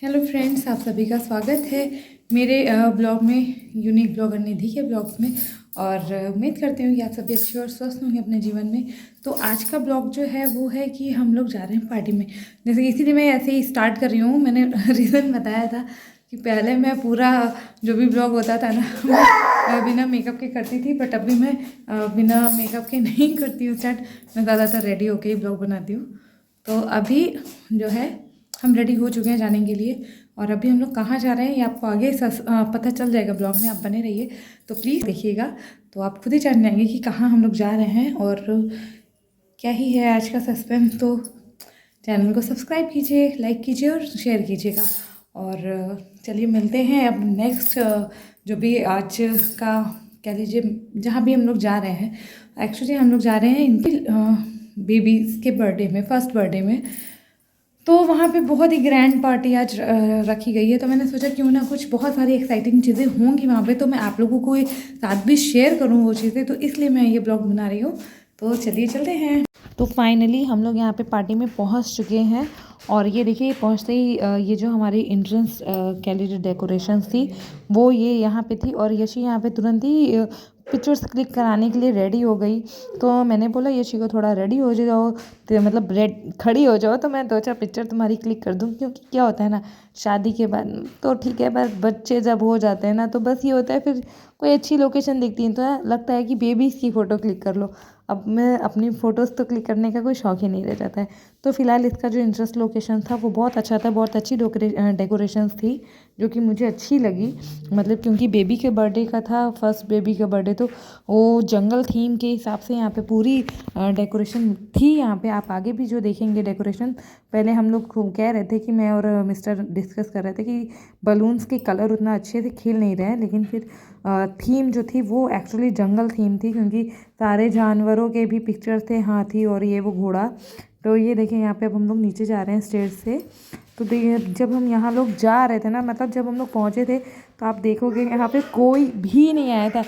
Hello friends, आप सभी का स्वागत है मेरे ब्लॉग में, यूनिक ब्लॉगर निधि के ब्लॉग्स में। और उम्मीद करती हूँ कि आप सभी अच्छे और स्वस्थ होंगे अपने जीवन में। तो आज का ब्लॉग जो है वो है कि हम लोग जा रहे हैं पार्टी में। जैसे कि इसीलिए मैं ऐसे ही स्टार्ट कर रही हूँ। मैंने रीज़न बताया था कि पहले मैं पूरा जो भी ब्लॉग होता था ना मैं बिना मेकअप के करती थी, बट अभी मैं बिना मेकअप के नहीं करती हूँ स्टार्ट। मैं ज़्यादातर रेडी होके ही ब्लॉग बनाती हूँ। तो अभी जो है हम रेडी हो चुके हैं जाने के लिए, और अभी हम लोग कहाँ जा रहे हैं ये आपको आगे पता चल जाएगा ब्लॉग में। आप बने रहिए तो प्लीज़ देखिएगा, तो आप खुद ही जान जाएंगे कि कहाँ हम लोग जा रहे हैं और क्या ही है आज का सस्पेंस। तो चैनल को सब्सक्राइब कीजिए, लाइक कीजिए और शेयर कीजिएगा। और चलिए मिलते हैं अब नेक्स्ट जो भी आज का कह लीजिए जहाँ भी हम लोग जा रहे हैं। एक्चुअली हम लोग जा रहे हैं इनकी बेबीज़ के बर्थडे में, फर्स्ट बर्थडे में। तो वहाँ पे बहुत ही ग्रैंड पार्टी आज रखी गई है। तो मैंने सोचा क्यों ना कुछ बहुत सारी एक्साइटिंग चीज़ें होंगी वहाँ पे, तो मैं आप लोगों को साथ भी शेयर करूँ वो चीज़ें। तो इसलिए मैं ये ब्लॉग बना रही हूँ। तो चलिए चलते हैं। तो फाइनली हम लोग यहाँ पे पार्टी में पहुँच चुके हैं। और ये देखिए पहुँचते ही ये जो हमारी एंट्रेंस कह लीजिए डेकोरेशंस थी वो ये यहाँ पे थी। और यशी यहाँ पे तुरंत ही पिक्चर्स क्लिक कराने के लिए रेडी हो गई। तो मैंने बोला यशी को थोड़ा रेडी हो जाओ, तो मतलब खड़ी हो जाओ तो मैं 2-4 पिक्चर तुम्हारी क्लिक कर दूँ। क्योंकि क्या होता है ना, शादी के बाद तो ठीक है, बस बच्चे जब हो जाते हैं ना तो बस ये होता है, फिर कोई अच्छी लोकेशन दिखती है तो लगता है कि बेबीज़ की फ़ोटो क्लिक कर लो। अब मैं अपनी फ़ोटोज़ तो क्लिक करने का कोई शौक ही नहीं रह जाता है। तो फ़िलहाल इसका जो इंटरेस्ट लोकेशन था वो बहुत अच्छा था, बहुत अच्छी डेकोरेशंस थी जो कि मुझे अच्छी लगी। मतलब क्योंकि बेबी के बर्थडे का था, फर्स्ट बेबी का बर्थडे, तो वो जंगल थीम के हिसाब से यहाँ पे पूरी डेकोरेशन थी। यहाँ पे आप आगे भी जो देखेंगे डेकोरेशन, पहले हम लोग कह रहे थे कि मैं और मिस्टर डिस्कस कर रहे थे कि बलून्स के कलर उतना अच्छे से खिल नहीं रहे हैं, लेकिन फिर थीम जो थी वो एक्चुअली जंगल थीम थी, क्योंकि सारे जानवरों के भी पिक्चर्स थे, हाथी और ये वो घोड़ा। तो ये देखिए यहाँ पे अब हम लोग नीचे जा रहे हैं स्टेज से। तो देखिए जब हम यहाँ लोग जा रहे थे ना, मतलब जब हम लोग पहुँचे थे तो आप देखोगे यहाँ पे कोई भी नहीं आया था।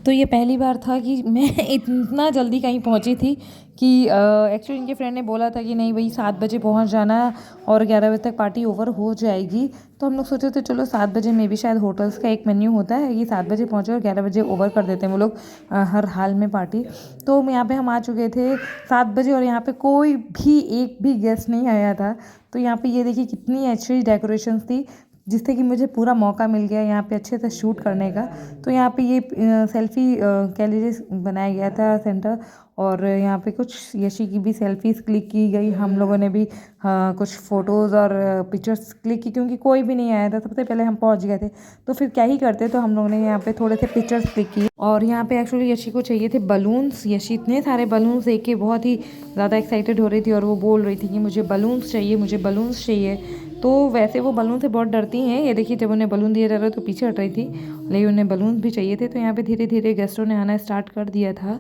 ये पहली बार था कि मैं इतना जल्दी कहीं पहुंची थी कि एक्चुअली इनके फ्रेंड ने बोला था कि नहीं भाई 7 बजे पहुंच जाना और 11 बजे तक पार्टी ओवर हो जाएगी। तो हम लोग सोचे थे चलो 7 बजे में भी शायद होटल्स का एक मेन्यू होता है कि 7 बजे पहुंचे और 11 बजे ओवर कर देते हैं वो लोग हर हाल में पार्टी। तो यहाँ पे हम आ चुके थे 7 बजे और यहाँ पे कोई भी एक भी गेस्ट नहीं आया था। तो यहाँ पे ये देखिए कितनी अच्छी डेकोरेशंस थी, जिससे कि मुझे पूरा मौका मिल गया यहाँ पे अच्छे से शूट करने का। तो यहाँ पे ये सेल्फ़ी कह लीजिए बनाया गया था सेंटर, और यहाँ पे कुछ यशी की भी सेल्फीज़ क्लिक की गई। हम लोगों ने भी कुछ फ़ोटोज़ और पिक्चर्स क्लिक की, क्योंकि कोई भी नहीं आया था, सबसे पहले हम पहुँच गए थे तो फिर क्या ही करते। तो हम लोगों ने यहाँ पे थोड़े से पिक्चर्स क्लिक किए। और यहाँ पे एक्चुअली यशी को चाहिए थे बलून्स। यशी इतने सारे बलून्स देख के बहुत ही ज़्यादा एक्साइटेड हो रही थी और वो बोल रही थी कि मुझे बलून्स चाहिए, मुझे बलून्स चाहिए। तो वैसे वो बलून से बहुत डरती हैं। ये देखिए जब उन्हें बलून दिया जा रहा तो पीछे हट रही थी, लेकिन उन्हें बलून भी चाहिए थे। तो यहाँ पे धीरे धीरे गेस्टों ने आना स्टार्ट कर दिया था।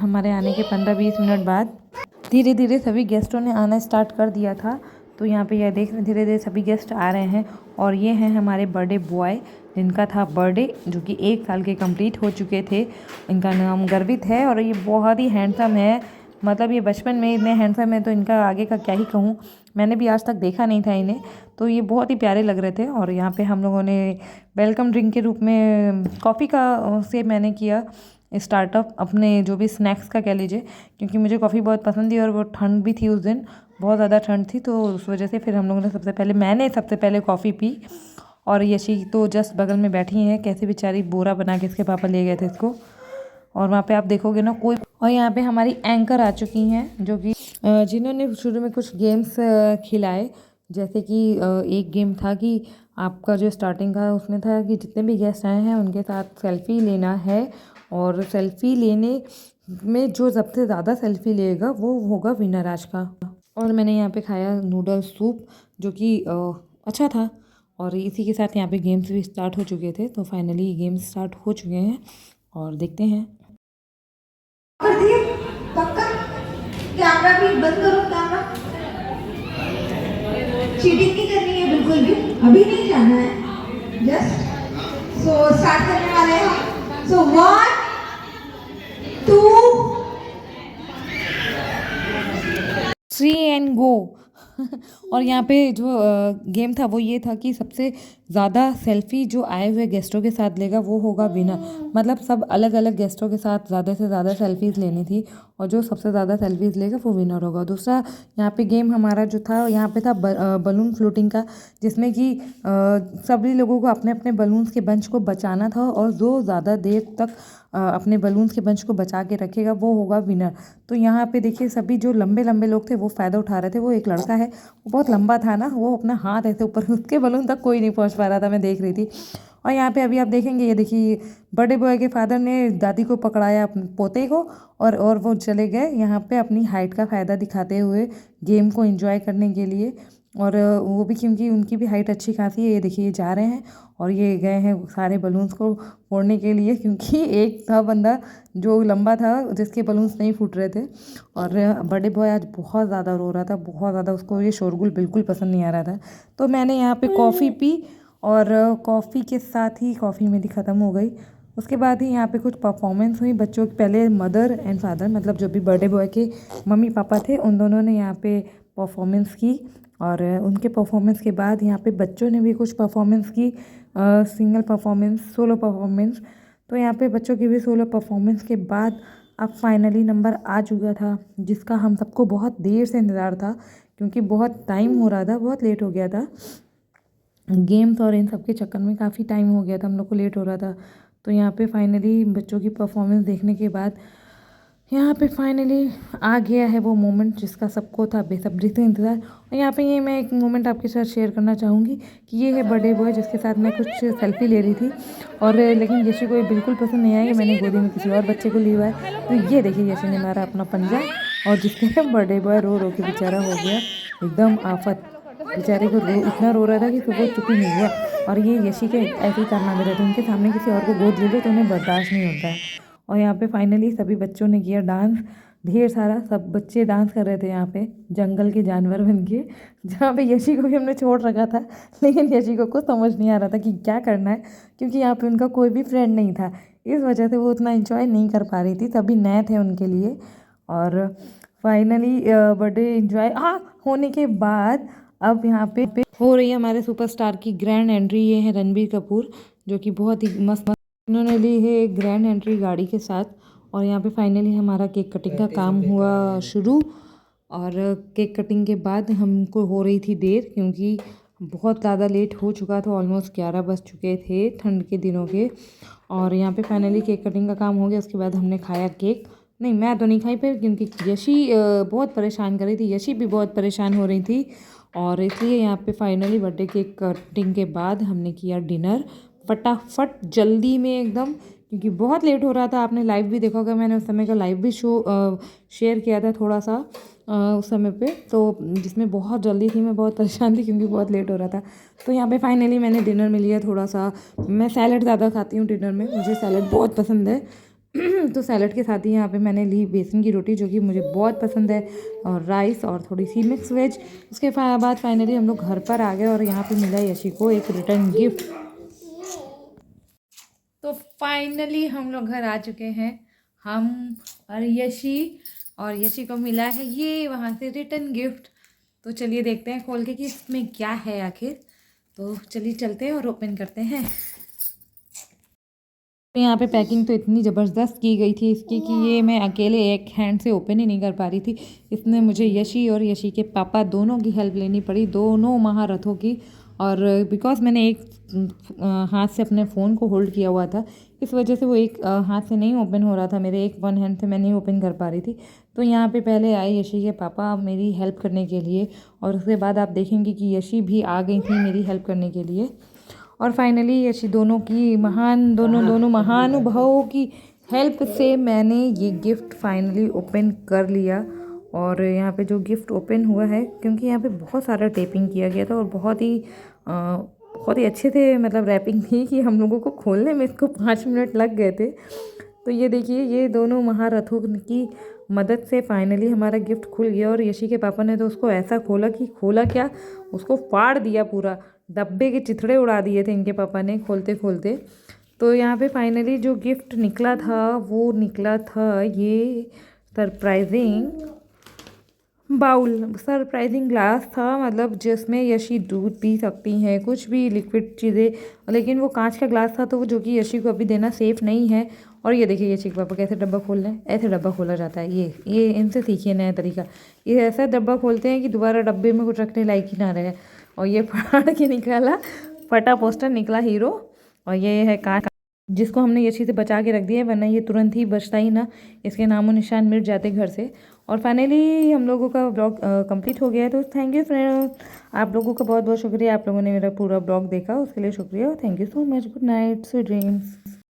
हमारे आने के 15-20 मिनट बाद धीरे धीरे सभी गेस्टों ने आना स्टार्ट कर दिया था। तो यहाँ पे यह देख रहे धीरे धीरे सभी गेस्ट आ रहे हैं। और ये हैं हमारे बर्थडे बॉय, जिनका था बर्थडे, जो कि 1 साल के कंप्लीट हो चुके थे। इनका नाम गर्वित है और ये बहुत ही हैंडसम है। मतलब ये बचपन में इतने हैंडसम है तो इनका आगे का क्या ही कहूँ, मैंने भी आज तक देखा नहीं था इन्हें। तो ये बहुत ही प्यारे लग रहे थे। और यहाँ पे हम लोगों ने वेलकम ड्रिंक के रूप में कॉफ़ी का से मैंने किया स्टार्टअप, अपने जो भी स्नैक्स का कह लीजिए, क्योंकि मुझे कॉफ़ी बहुत पसंद थी और वो ठंड भी थी उस दिन, बहुत ज़्यादा ठंड थी। तो उस वजह से फिर हम लोगों ने मैंने सबसे पहले कॉफ़ी पी। और यशी तो जस्ट बगल में बैठी हैं, कैसे बेचारी बोरा बना के इसके पापा ले गए थे इसको। और वहाँ पे आप देखोगे ना कोई, और यहाँ पे हमारी एंकर आ चुकी हैं जो कि जिन्होंने शुरू में कुछ गेम्स खिलाए। जैसे कि एक गेम था कि आपका जो स्टार्टिंग का उसमें था कि जितने भी गेस्ट आए हैं उनके साथ सेल्फ़ी लेना है, और सेल्फ़ी लेने में जो सबसे ज़्यादा सेल्फ़ी लेगा वो होगा विनर आज का। और मैंने यहाँ पे खाया नूडल सूप, जो कि अच्छा था। और इसी के साथ यहाँ पे गेम्स भी स्टार्ट हो चुके थे। तो फाइनली गेम्स स्टार्ट हो चुके हैं और देखते हैं। कर दिए पक्का। कैमरा भी बंद करो, कैमरा। चीटिंग नहीं करनी है बिल्कुल भी, अभी नहीं जाना है। जस्ट सो स्टार्ट करने वाले हैं हम। सो 1 2 3 एंड गो। और यहाँ पे जो गेम था वो ये था कि सबसे ज़्यादा सेल्फ़ी जो आए हुए गेस्टों के साथ लेगा वो होगा विनर। मतलब सब अलग अलग गेस्टों के साथ ज़्यादा से ज़्यादा सेल्फ़ीज़ लेनी थी और जो सबसे ज़्यादा सेल्फ़ीज़ लेगा वो विनर होगा। दूसरा यहाँ पे गेम हमारा जो था यहाँ पे था बलून फ्लोटिंग का, जिसमें कि सभी लोगों को अपने अपने बलून्स के बंच को बचाना था और जो ज़्यादा देर तक अपने बलून्स के बंच को बचा के रखेगा वो होगा विनर। तो यहाँ पे देखिए सभी जो लंबे लंबे लोग थे वो फ़ायदा उठा रहे थे। वो एक लड़का है, वो बहुत लंबा था ना, वो अपना हाथ ऐसे ऊपर, उसके बलून तक कोई नहीं पहुँच पा रहा था, मैं देख रही थी। और यहाँ पे अभी आप देखेंगे, ये देखिए बड़े बॉय के फादर ने दादी को पकड़ाया अपने पोते को, और वो चले गए यहाँ पे अपनी हाइट का फ़ायदा दिखाते हुए गेम को एंजॉय करने के लिए। और वो भी क्योंकि उनकी भी हाइट अच्छी खासी है। ये देखिए ये जा रहे हैं और ये गए हैं सारे बलून्स को फोड़ने के लिए, क्योंकि एक था बंदा जो लंबा था जिसके बलून्स नहीं फूट रहे थे। और बड़े बॉय आज बहुत ज़्यादा रो रहा था, बहुत ज़्यादा, उसको ये शोरगुल बिल्कुल पसंद नहीं आ रहा था। तो मैंने यहाँ पे कॉफ़ी पी और कॉफ़ी के साथ ही कॉफ़ी मेरी ख़त्म हो गई। उसके बाद ही यहाँ पे कुछ परफॉर्मेंस हुई बच्चों की। पहले मदर एंड फादर, मतलब जो भी बर्थडे बॉय के मम्मी पापा थे, उन दोनों ने यहाँ पे परफॉर्मेंस की। और उनके परफॉर्मेंस के बाद यहाँ पे बच्चों ने भी कुछ परफॉर्मेंस की, सिंगल परफॉर्मेंस, सोलो परफॉर्मेंस। तो यहाँ पे बच्चों की भी सोलो परफॉर्मेंस के बाद अब फाइनली नंबर आ चुका था, जिसका हम सबको बहुत देर से इंतज़ार था, क्योंकि बहुत टाइम हो रहा था, बहुत लेट हो गया था। गेम्स और इन सब के चक्कर में काफ़ी टाइम हो गया था, हम लोग को लेट हो रहा था। तो यहाँ पे फाइनली बच्चों की परफॉर्मेंस देखने के बाद यहाँ पे फाइनली आ गया है वो मोमेंट जिसका सबको था बेसब्री से इंतज़ार। और यहाँ पे ये मैं एक मोमेंट आपके साथ शेयर करना चाहूँगी कि ये है बर्थडे बॉय जिसके साथ मैं कुछ सेल्फी ले रही थी, और लेकिन यशी को ये बिल्कुल पसंद नहीं आया कि मैंने गोदी में किसी और बच्चे को लिया हुआ है। तो ये देखिए यशी ने मारा अपना पंजा, और जिसके बर्थडे बॉय रो रो के बेचारा हो गया एकदम आफत। बेचारे को इतना रो रहा था कि सुबह चुप ही नहीं हुआ। और ये यशी के ऐसे ही कारनामे रहते हैं, उनके सामने किसी और को गोद ले लो तो उन्हें बर्दाश्त नहीं होता है। और यहाँ पे फाइनली सभी बच्चों ने किया डांस, ढेर सारा सब बच्चे डांस कर रहे थे यहाँ पे जंगल के जानवर बन के, जहाँ पे यशी को भी हमने छोड़ रखा था। लेकिन यशी को कुछ समझ नहीं आ रहा था कि क्या करना है, क्योंकि यहाँ पे उनका कोई भी फ्रेंड नहीं था। इस वजह से वो उतना इंजॉय नहीं कर पा रही थी, सभी नए थे उनके लिए। और फाइनली बर्थडे इंजॉय होने के बाद अब यहाँ पे हो रही है हमारे सुपरस्टार की ग्रैंड एंट्री। ये है रणबीर कपूर, जो कि बहुत ही मस्त उन्होंने ली है एक ग्रैंड एंट्री गाड़ी के साथ। और यहाँ पे फाइनली हमारा केक कटिंग का काम हुआ शुरू। और केक कटिंग के बाद हमको हो रही थी देर, क्योंकि बहुत ज़्यादा लेट हो चुका था, ऑलमोस्ट 11 बज चुके थे ठंड के दिनों के। और यहाँ पे फाइनली केक कटिंग का काम हो गया। उसके बाद हमने खाया केक। नहीं, मैं तो नहीं खाई फिर, क्योंकि यशी बहुत परेशान कर रही थी, यशी भी बहुत परेशान हो रही थी। और इसलिए यहाँ पे फाइनली बर्थडे केक कटिंग के बाद हमने किया डिनर फटाफट जल्दी में एकदम, क्योंकि बहुत लेट हो रहा था। आपने लाइव भी देखा होगा, मैंने उस समय का लाइव भी शेयर किया था थोड़ा सा उस समय पे, तो जिसमें बहुत जल्दी थी, मैं बहुत परेशान थी क्योंकि बहुत लेट हो रहा था। तो यहाँ पे फाइनली मैंने डिनर में लिया थोड़ा सा, मैं सैलड ज़्यादा खाती हूँ डिनर में, मुझे सैलड बहुत पसंद है। तो सैलड के साथ ही यहाँ पे मैंने ली बेसन की रोटी, जो कि मुझे बहुत पसंद है, और राइस और थोड़ी सी मिक्स वेज। उसके बाद फाइनली हम लोग घर पर आ गए और यहाँ पे मिला यशी को एक रिटर्न गिफ्ट। तो फाइनली हम लोग घर आ चुके हैं, हम और यशी, और यशी को मिला है ये वहाँ से रिटर्न गिफ्ट। तो चलिए देखते हैं खोल के कि इसमें क्या है आखिर। तो चलिए चलते हैं और ओपन करते हैं। यहाँ पे पैकिंग तो इतनी ज़बरदस्त की गई थी इसकी कि ये मैं अकेले एक हैंड से ओपन ही नहीं कर पा रही थी। इसमें मुझे यशी और यशी के पापा दोनों की हेल्प लेनी पड़ी, दोनों महारथों की। और बिकॉज मैंने एक हाथ से अपने फ़ोन को होल्ड किया हुआ था, इस वजह से वो एक हाथ से नहीं ओपन हो रहा था, मेरे एक वन हैंड से मैं नहीं ओपन कर पा रही थी। तो यहाँ पे पहले आए यशी के पापा मेरी हेल्प करने के लिए, और उसके बाद आप देखेंगे कि यशी भी आ गई थी मेरी हेल्प करने के लिए। और फाइनली यशी दोनों महानुभावों की हेल्प से मैंने ये गिफ्ट फाइनली ओपन कर लिया। और यहाँ पे जो गिफ्ट ओपन हुआ है, क्योंकि यहाँ पे बहुत सारा टेपिंग किया गया था और बहुत ही अच्छे थे, मतलब रैपिंग थी कि हम लोगों को खोलने में इसको 5 मिनट लग गए थे। तो ये देखिए, ये दोनों महारथों की मदद से फाइनली हमारा गिफ्ट खुल गया। और यशी के पापा ने तो उसको ऐसा खोला कि खोला क्या, उसको फाड़ दिया, पूरा डब्बे के चिथड़े उड़ा दिए थे इनके पापा ने खोलते खोलते। तो यहाँ पे फाइनली जो गिफ्ट निकला था वो निकला था ये सरप्राइजिंग बाउल सरप्राइजिंग ग्लास था, मतलब जिसमें यशी दूध पी सकती हैं, कुछ भी लिक्विड चीज़ें, लेकिन वो कांच का ग्लास था, तो वो जो कि यशी को अभी देना सेफ़ नहीं है। और ये देखिए यशी के पापा कैसे डब्बा खोल रहे हैं, ऐसे डब्बा खोला जाता है। ये इनसे सीखिए नया तरीका। ये ऐसा डब्बा खोलते हैं कि दोबारा डब्बे में कुछ रखने लायक ही ना रहे। और ये फाड़ के निकाला, फटा पोस्टर निकला हीरो। और ये है कांच, जिसको हमने यशी से बचा के रख दिया है, वरना ये तुरंत ही बचता ही ना, इसके नामो निशान मिट जाते घर से। और फाइनली हम लोगों का ब्लॉग कंप्लीट हो गया है। तो थैंक यू फ्रेंड, आप लोगों का बहुत बहुत शुक्रिया, आप लोगों ने मेरा पूरा ब्लॉग देखा, उसके लिए शुक्रिया। Thank you so much, good night, sweet dreams.